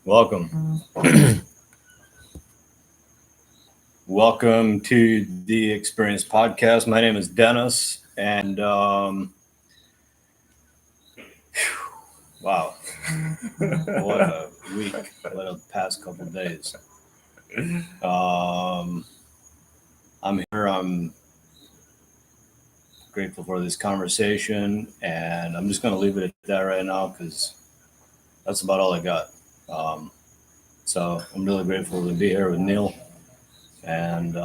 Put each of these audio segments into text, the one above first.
Welcome. Welcome to the Experience Podcast. My name is Dennis, and wow, what a week, what a past couple of days. I'm here, I'm grateful for this conversation, and I'm just going to leave it at that right now because that's about all I got. Um, so I'm really grateful to be here with Neal, and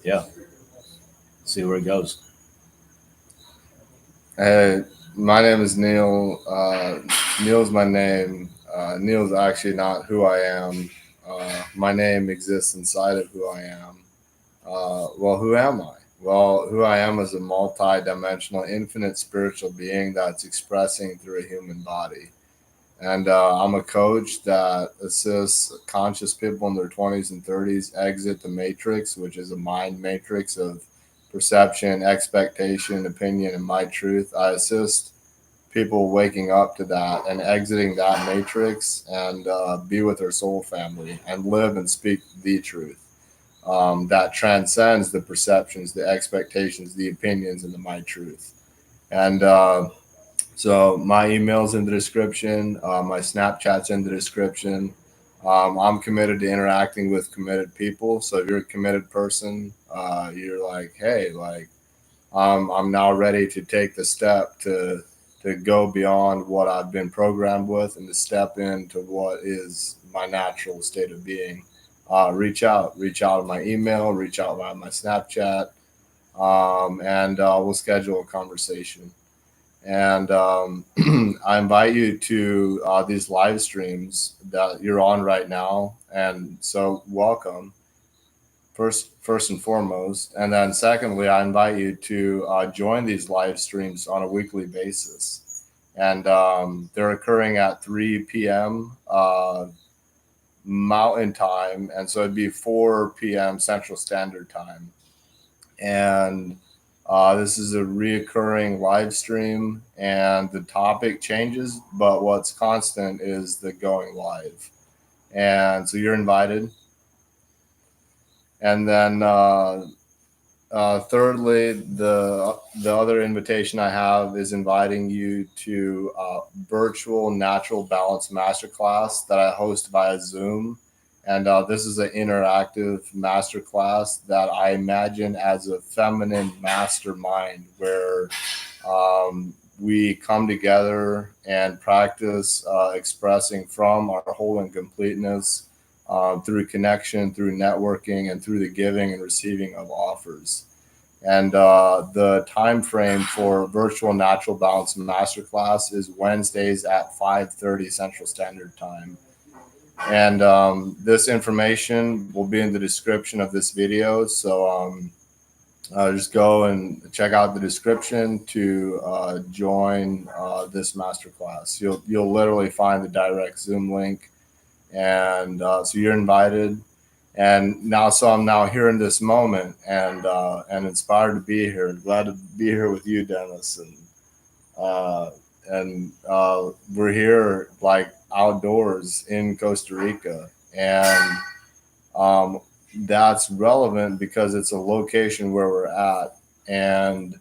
yeah, see where it goes. Hey, my name is Neal. Neal's my name. Neal's actually not who I am. My name exists inside of who I am. Who am I? Well, who I am is a multi-dimensional, infinite spiritual being that's expressing through a human body. And I'm a coach that assists conscious people in their 20s and 30s exit the matrix, which is a mind matrix of perception, expectation, opinion, and my truth. I assist people waking up to that and exiting that matrix and be with their soul family and live and speak the truth that transcends the perceptions, the expectations, the opinions, and the my truth. And so my email's in the description. My Snapchat's in the description. I'm committed to interacting with committed people. So if you're a committed person, you're like, hey, like I'm now ready to take the step to go beyond what I've been programmed with and to step into what is my natural state of being. Reach out on my email, reach out via my Snapchat, and we'll schedule a conversation. And I invite you to these live streams that you're on right now. And so, welcome first and foremost. And then, secondly, I invite you to join these live streams on a weekly basis. And they're occurring at 3 p.m. Mountain Time, and so it'd be 4 p.m. Central Standard Time. And this is a reoccurring live stream, and the topic changes, but what's constant is the going live. And so you're invited. And then, thirdly, the other invitation I have is inviting you to virtual natural balance masterclass that I host via Zoom. And this is an interactive masterclass that I imagine as a feminine mastermind where we come together and practice expressing from our whole and completeness through connection, through networking, and through the giving and receiving of offers. And the time frame for virtual natural balance masterclass is Wednesdays at 5:30 Central Standard Time. And this information will be in the description of this video. So just go and check out the description to join this masterclass. You'll literally find the direct Zoom link, and so you're invited. And now, so I'm now here in this moment, and inspired to be here. Glad to be here with you, Dennis, uh, and we're here like outdoors in Costa Rica, and um, that's relevant because it's a location where we're at. And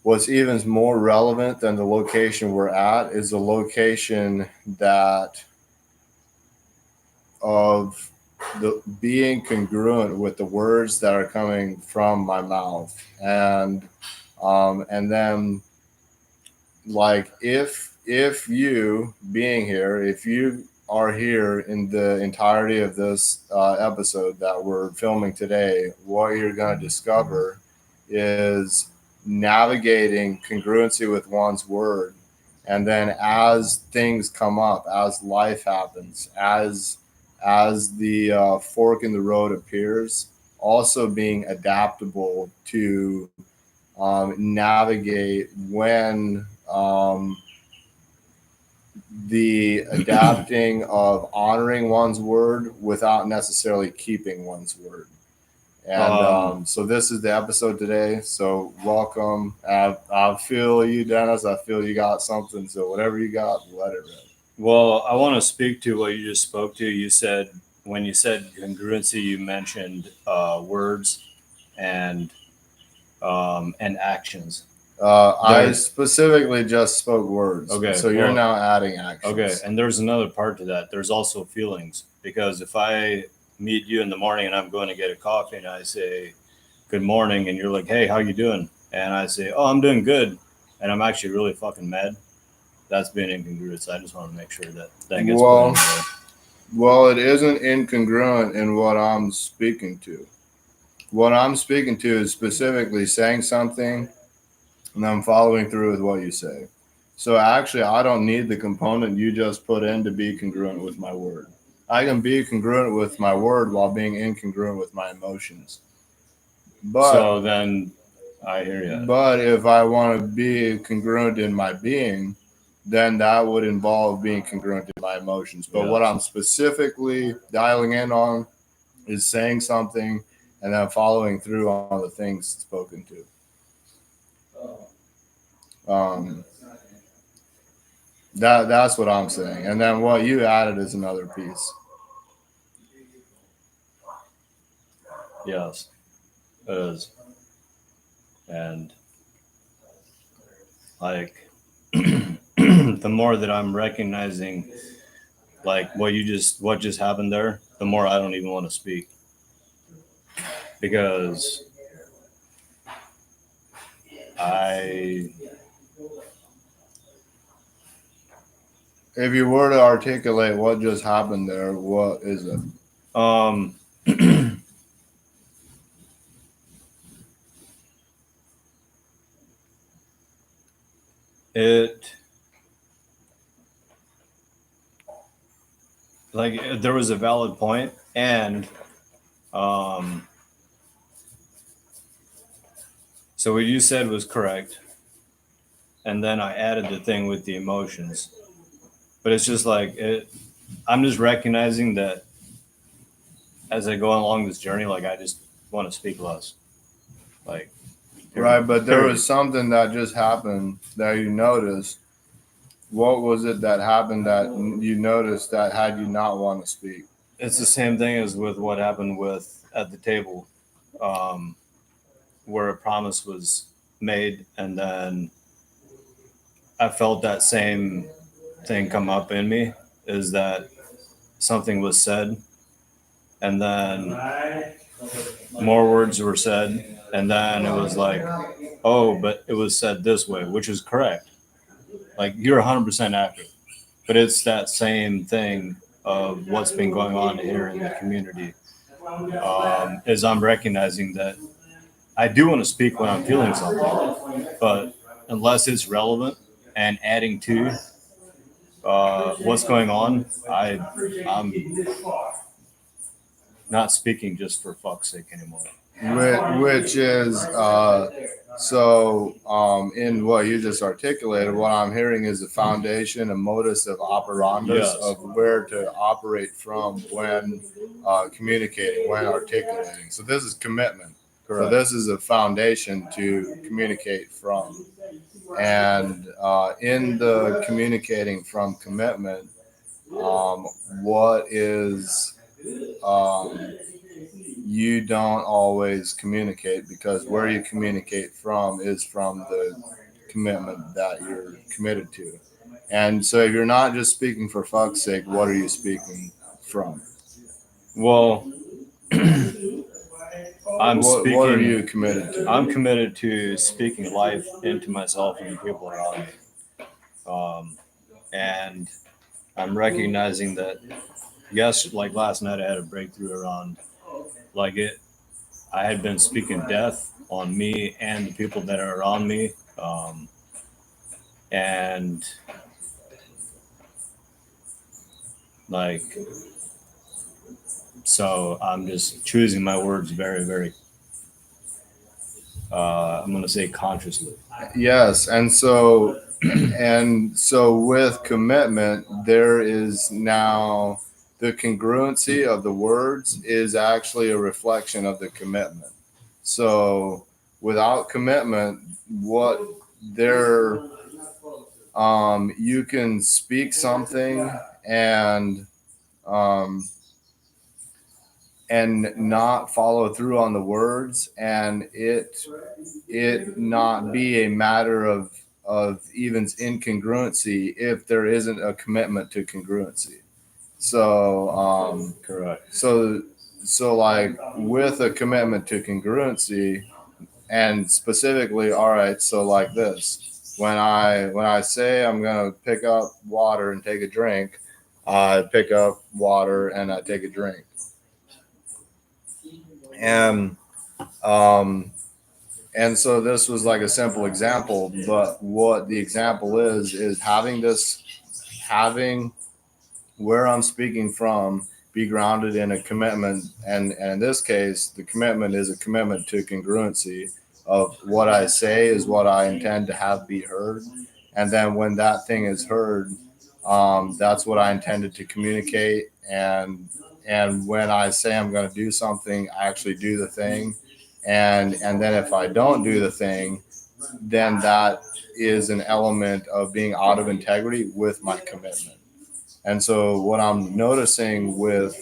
what's even more relevant than the location we're at is the location that of the being congruent with the words that are coming from my mouth. And then, like, if you being here, if you are here in the entirety of this episode that we're filming today, what you're going to discover is navigating congruency with one's word. And then as things come up, as life happens, as the fork in the road appears, also being adaptable to navigate when the adapting of honoring one's word without necessarily keeping one's word. And so this is the episode today. So welcome. I feel you, Dennis. I feel you got something. So whatever you got, let it rip. Well, I want to speak to what you just spoke to. You said when you said congruency, you mentioned words and actions. I specifically just spoke words. Okay, So you're well, now adding actions. Okay, and there's another part to that. There's also feelings because if I meet you in the morning and I'm going to get a coffee and I say good morning and you're like, "Hey, how you doing?" and I say, "Oh, I'm doing good," and I'm actually really fucking mad. That's being incongruous. I just want to make sure that that gets put in there. Well, it isn't incongruent in what I'm speaking to. What I'm speaking to is specifically saying something and I'm following through with what you say. So actually, I don't need the component you just put in to be congruent with my word. I can be congruent with my word while being incongruent with my emotions. But So then I hear you. But if I want to be congruent in my being, then that would involve being congruent in my emotions. But what I'm specifically dialing in on is saying something and then following through on the things spoken to. That's what I'm saying. And then what you added is another piece. Yes, it is. And like the more that I'm recognizing like what just happened there, the more I don't even want to speak because I If you were to articulate what just happened there, what is it? it like there was a valid point and so what you said was correct and then I added the thing with the emotions but it's just like I'm just recognizing that as I go along this journey like I just want to speak less like Right, but there was something that just happened that you noticed. What was it that happened that you noticed that had you not want to speak? It's the same thing as with what happened with at the table where a promise was made and then I felt that same thing come up in me is that something was said and then more words were said and then it was like oh but it was said this way which is correct like you're 100% accurate but it's that same thing of what's been going on here in the community is I'm recognizing that I do want to speak when I'm feeling something but unless it's relevant and adding to what's going on I'm not speaking just for fuck's sake anymore. Which is in what you just articulated, what I'm hearing is a foundation, a modus of operandus of where to operate from when communicating, when articulating. So this is commitment. Correct. So this is a foundation to communicate from. And in the communicating from commitment, what is you don't always communicate because where you communicate from is from the commitment that you're committed to. And so if you're not just speaking for fuck's sake, what are you speaking from? Well, what are you committed to? I'm committed to speaking life into myself and the people around me. And I'm recognizing that, yes, like last night I had a breakthrough around like it. I had been speaking death on me and the people that are around me. And like, so I'm just choosing my words very, very, I'm going to say consciously. Yes. And so with commitment, there is now the congruency of the words is actually a reflection of the commitment. So without commitment, what they're you can speak something and um, and not follow through on the words, and it not be a matter of even incongruency if there isn't a commitment to congruency. So Correct. so like with a commitment to congruency, and specifically, all right, so like this, when I say I'm gonna pick up water and take a drink, I pick up water and I take a drink. And um and so this was like a simple example, but what the example is having where I'm speaking from be grounded in a commitment, and in this case the commitment is a commitment to congruency of what I say is what I intend to have be heard, and then when that thing is heard, that's what I intended to communicate, and when I say I'm going to do something, I actually do the thing, and then if I don't do the thing, then that is an element of being out of integrity with my commitment. And so, what I'm noticing with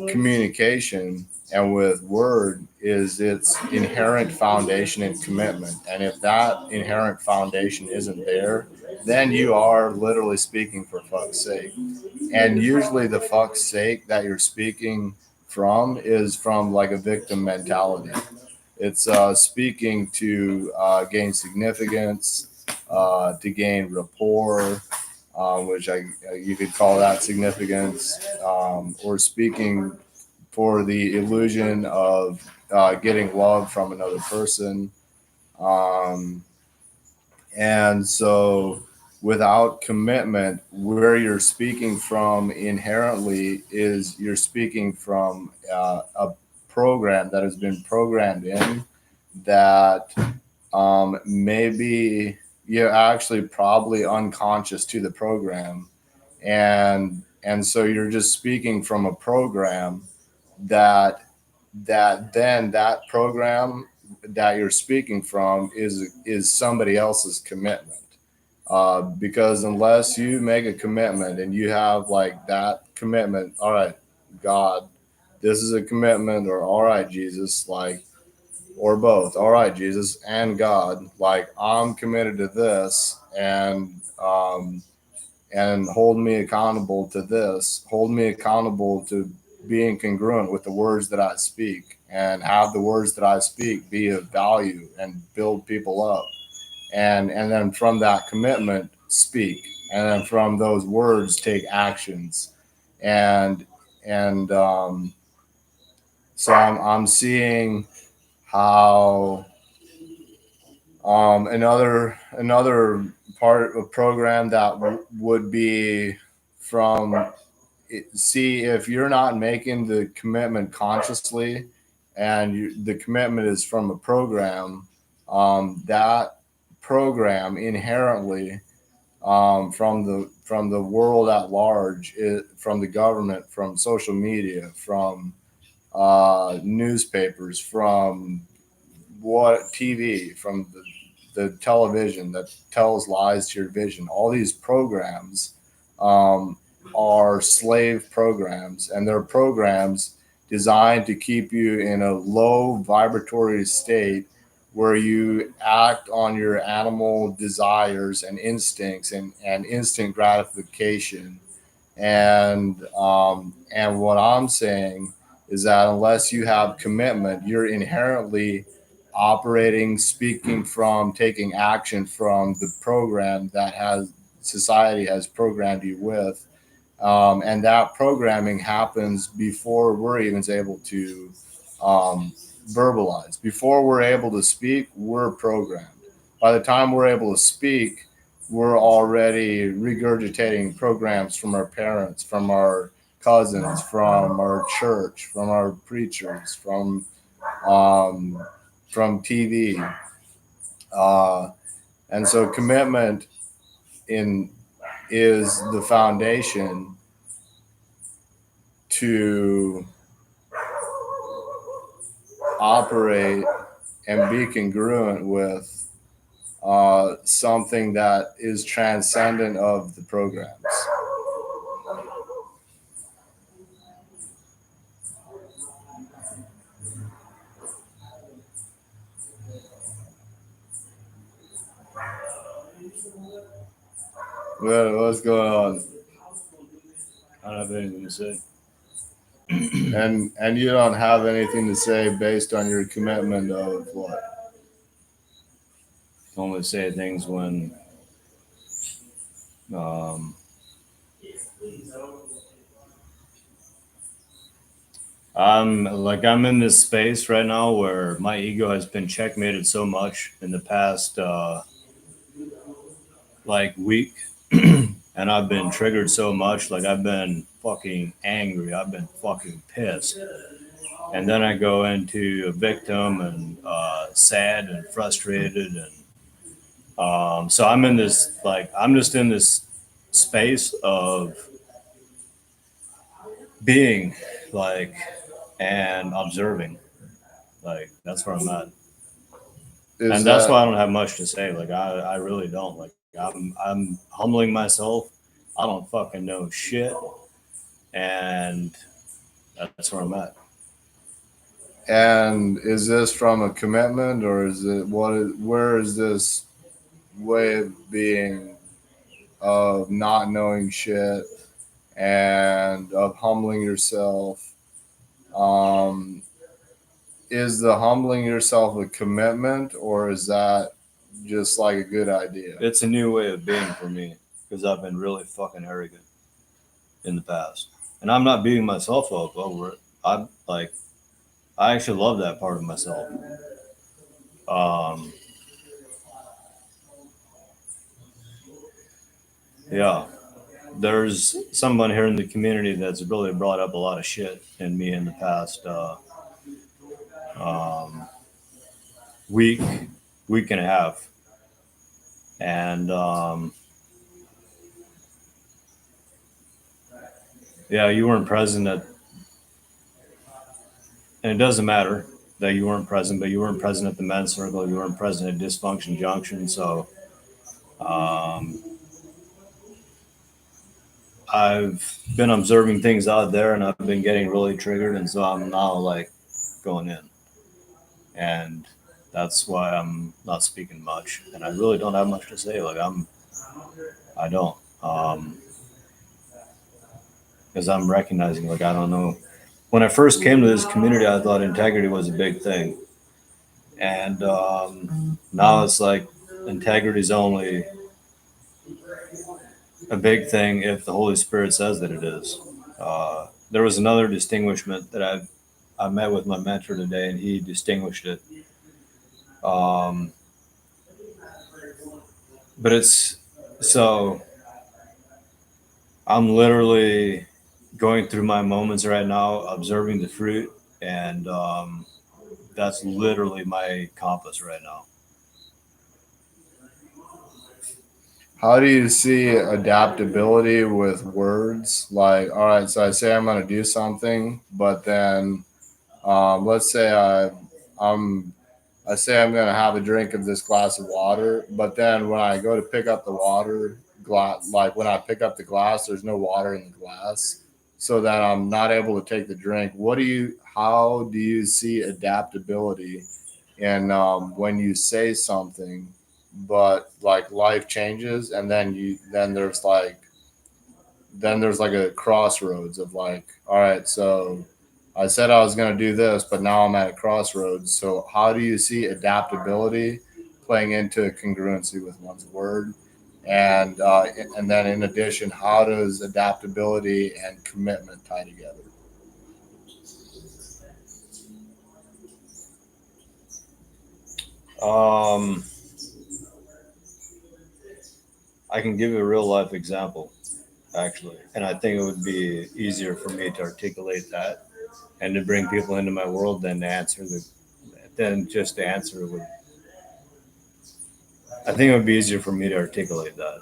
communication and with word is its inherent foundation and commitment. And if that inherent foundation isn't there, then you are literally speaking for fuck's sake. And usually, the fuck's sake that you're speaking from is from like a victim mentality. It's speaking to gain significance, to gain rapport, which you could call that significance, or speaking for the illusion of getting love from another person. Um, and so, without commitment, where you're speaking from inherently is you're speaking from a program that has been programmed in that maybe you're actually probably unconscious to the program, and so you're just speaking from a program that then that program that you're speaking from is somebody else's commitment, because unless you make a commitment and you have like that commitment, all right, God, this is a commitment, or all right, Jesus, like, or both. All right, Jesus and God, like I'm committed to this, and hold me accountable to this. Hold me accountable to being congruent with the words that I speak, and have the words that I speak be of value and build people up. And then from that commitment, speak, and then from those words, take actions, and and so I'm seeing how another part of program that would be from see if you're not making the commitment consciously, and the commitment is from a program, that program inherently, from the world at large, from the government, from social media, from newspapers, from what TV, from the television that tells lies to your vision. All these programs um, are slave programs, and they're programs designed to keep you in a low vibratory state where you act on your animal desires and instincts, and instant gratification. And what I'm saying is that unless you have commitment, you're inherently operating, speaking from, taking action from the program that has society has programmed you with, and that programming happens before we're even able to um, verbalize. Before we're able to speak, we're programmed. By the time we're able to speak, we're already regurgitating programs from our parents, from our cousins, from our church, from our preachers, um, from TV. Uh, and so commitment in is the foundation to operate and be congruent with something that is transcendent of the programs. What's going on? I don't have anything to say. And you don't have anything to say based on your commitment of what? Only say things when um, I'm in this space right now where my ego has been checkmated so much in the past week, and I've been triggered so much. Like I've been fucking angry. I've been fucking pissed, and then I go into a victim and sad and frustrated, and so I'm in this I'm just in this space of being like and observing. Like that's where I'm at. Is And that's why I that don't have much to say. Like I really don't. Like I'm humbling myself. I don't fucking know shit, and that's where I'm at. and is this from a commitment or is it what is where is this way of being of not knowing shit and of humbling yourself? Um, is the humbling yourself a commitment or is that just like a good idea? It's a new way of being for me because I've been really fucking arrogant in the past, and I'm not beating myself up over it. I actually love that part of myself. Um, yeah, there's someone here in the community that's really brought up a lot of shit in me in the past um, week, week and a half, and yeah, you weren't present at, and it doesn't matter that you weren't present, but you weren't present at the men's circle, you weren't present at Dysfunction Junction, so um, I've been observing things out there, and I've been getting really triggered, and so I'm now like going in, and that's why I'm not speaking much, and I really don't have much to say. I don't, because I'm recognizing I don't know. When I first came to this community, I thought integrity was a big thing, and now it's like integrity is only a big thing if the Holy Spirit says that it is. There was another distinguishment that I met with my mentor today, and he distinguished it. Um, but it's so I'm literally going through my moments right now, observing the fruit, and that's literally my compass right now. How do you see adaptability with words? Like, all right, so I say I'm going to do something, but then let's say I'm I say I'm going to have a drink of this glass of water, but then when I go to pick up the water glass, like when I pick up the glass, there's no water in the glass, so that I'm not able to take the drink. How do you see adaptability in when you say something, but like life changes, and then there's like a crossroads of like, all right, so I said I was going to do this, but now I'm at a crossroads. So how do you see adaptability playing into congruency with one's word? And and then in addition, how does adaptability and commitment tie together? Um, I can give you a real life example, actually, and I think it would be easier for me to articulate that and to bring people into my world than just to answer with. I think it would be easier for me to articulate that.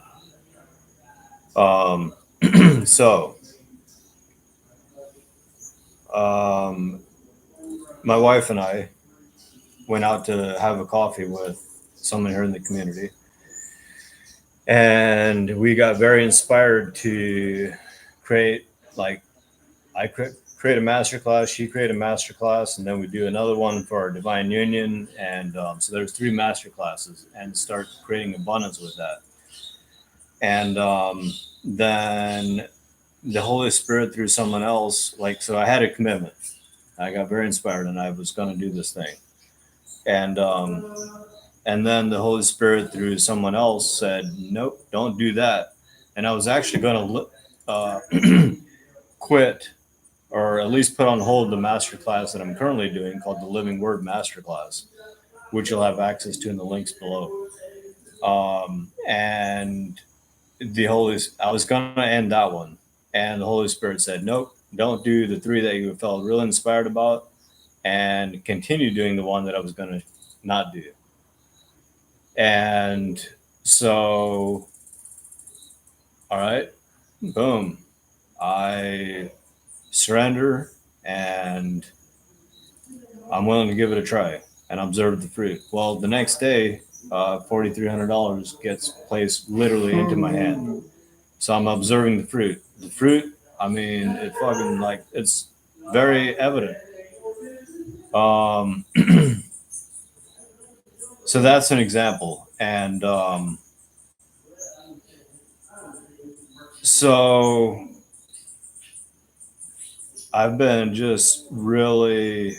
Um, so, um, my wife and I went out to have a coffee with someone here in the community. And we got very inspired to create, like, I create a masterclass, she created a masterclass, and then we do another one for our Divine Union. And so there's 3 masterclasses, and start creating abundance with that. And then the Holy Spirit through someone else, like, so I had a commitment. I got very inspired, and I was going to do this thing. And then the Holy Spirit through someone else said, "Nope, don't do that." And I was actually going to quit, or at least put on hold, the masterclass that I'm currently doing called the Living Word Masterclass, which you'll have access to in the links below. And I was going to end that one, and the Holy Spirit said, "Nope, don't do the 3 that you felt really inspired about, and continue doing the one that I was going to not do." And so, all right, boom, I surrender, and I'm willing to give it a try and observe the fruit. Well, the next day, $4,300 gets placed literally into my hand. So I'm observing the fruit. The fruit, I mean, it fucking, like, it's very evident. So that's an example. And so I've been just really,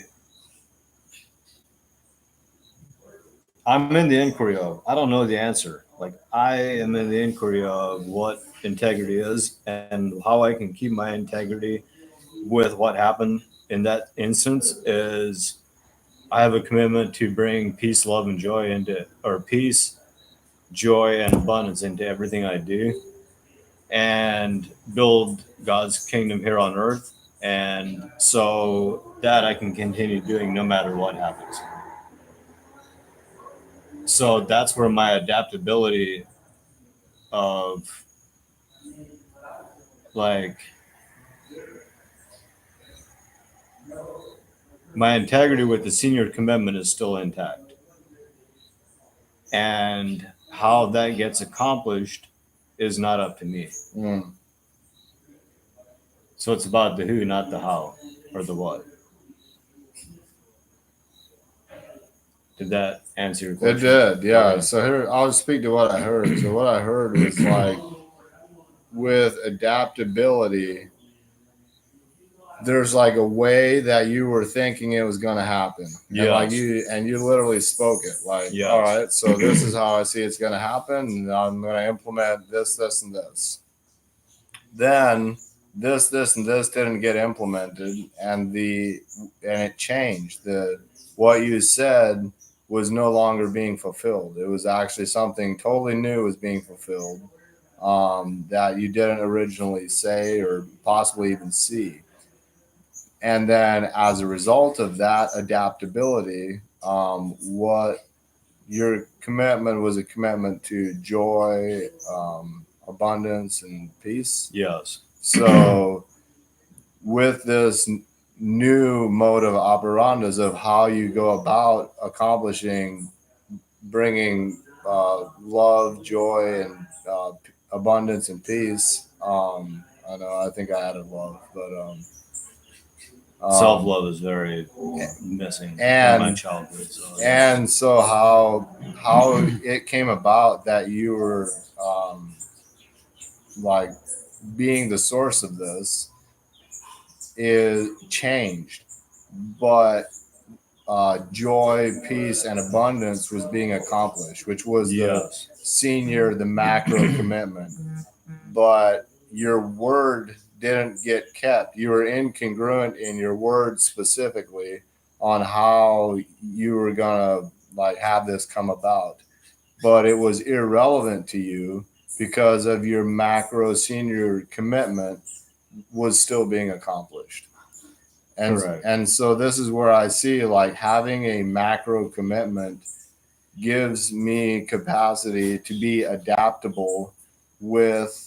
I'm in the inquiry of, I don't know the answer. Like, I am in the inquiry of what integrity is and how I can keep my integrity with what happened in that instance. Is I have a commitment to bring peace, love, and joy into, or peace, joy, and abundance into everything I do, and build God's kingdom here on earth. And so that I can continue doing no matter what happens. So that's where my adaptability of, like, my integrity with the senior commitment is still intact. And how that gets accomplished is not up to me. So it's about the who, not the how or the what. Did that answer your question? It did, yeah. Okay. So here, I'll speak to what I heard. So what I heard was, like, with adaptability, there's like a way that you were thinking it was going to happen. Yes. And like you literally spoke it. Like, Yes. All right, so this is how I see it's going to happen. And I'm going to implement this, this, and this. Then this, and this didn't get implemented, and it changed. What you said was no longer being fulfilled. It was actually something totally new was being fulfilled, that you didn't originally say or possibly even see. And then as a result of that adaptability, what your commitment was a commitment to joy, abundance, and peace. Yes. So with this new mode of operandus of how you go about accomplishing, bringing love, joy, and abundance and peace. I know, I think I added love, but self-love is very missing in my childhood. So how it came about that you were like being the source of this is changed, but joy, peace, and abundance was being accomplished, which was the macro commitment. But your word didn't get kept. You were incongruent in your words specifically on how you were gonna like have this come about. But it was irrelevant to you because of your macro senior commitment was still being accomplished. And so this is where I see like having a macro commitment gives me capacity to be adaptable with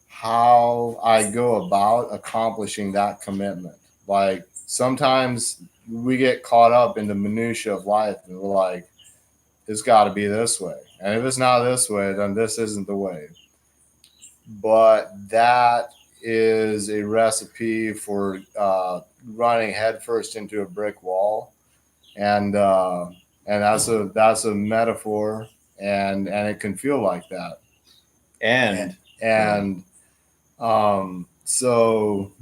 how I go about accomplishing that commitment. Like sometimes we get caught up in the minutia of life and we're like, it's got to be this way. And if it's not this way, then this isn't the way. But that is a recipe for running headfirst into a brick wall, and that's a metaphor, and it can feel like that. And So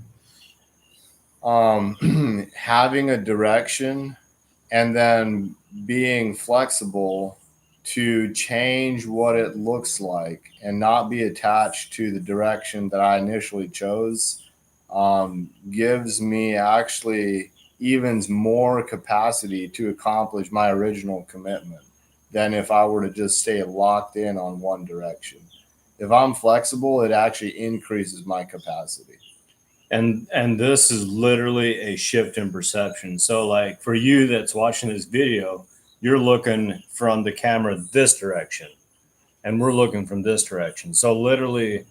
having a direction and then being flexible to change what it looks like and not be attached to the direction that I initially chose gives me actually evens more capacity to accomplish my original commitment than if I were to just stay locked in on one direction. If I'm flexible, it actually increases my capacity. And this is literally a shift in perception. So like for you that's watching this video, you're looking from the camera this direction, and we're looking from this direction. So literally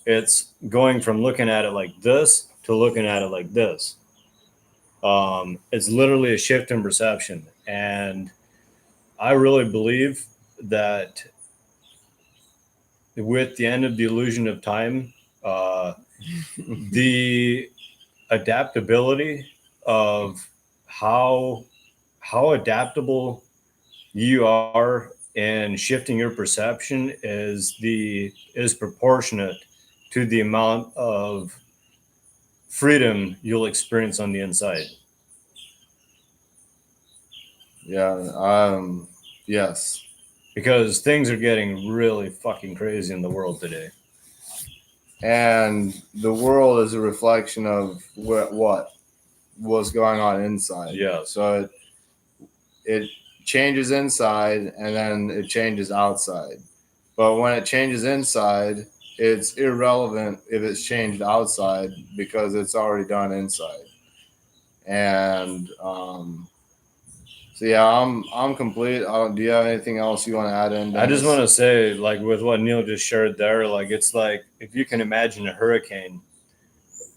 it's going from looking at it like this to looking at it like this. It's literally a shift in perception. And I really believe that with the end of the illusion of time, the adaptability of how adaptable you are in shifting your perception is proportionate to the amount of freedom you'll experience on the inside. Yeah. Yes. Because things are getting really fucking crazy in the world today. And the world is a reflection of what was going on inside. Yeah. So it changes inside and then it changes outside. But when it changes inside, it's irrelevant if it's changed outside because it's already done inside. And so yeah, I'm complete. Do you have anything else you want to add in, Dennis? I just want to say, like with what Neal just shared there, like it's like if you can imagine a hurricane,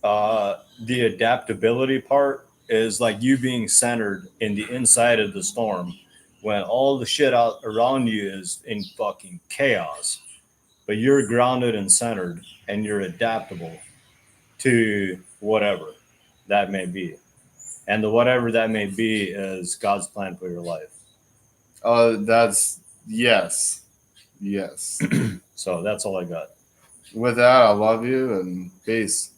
the adaptability part is like you being centered in the inside of the storm when all the shit out around you is in fucking chaos, but you're grounded and centered and you're adaptable to whatever that may be. And the whatever that may be is God's plan for your life. That's yes. So that's all I got. With that, I love you and peace.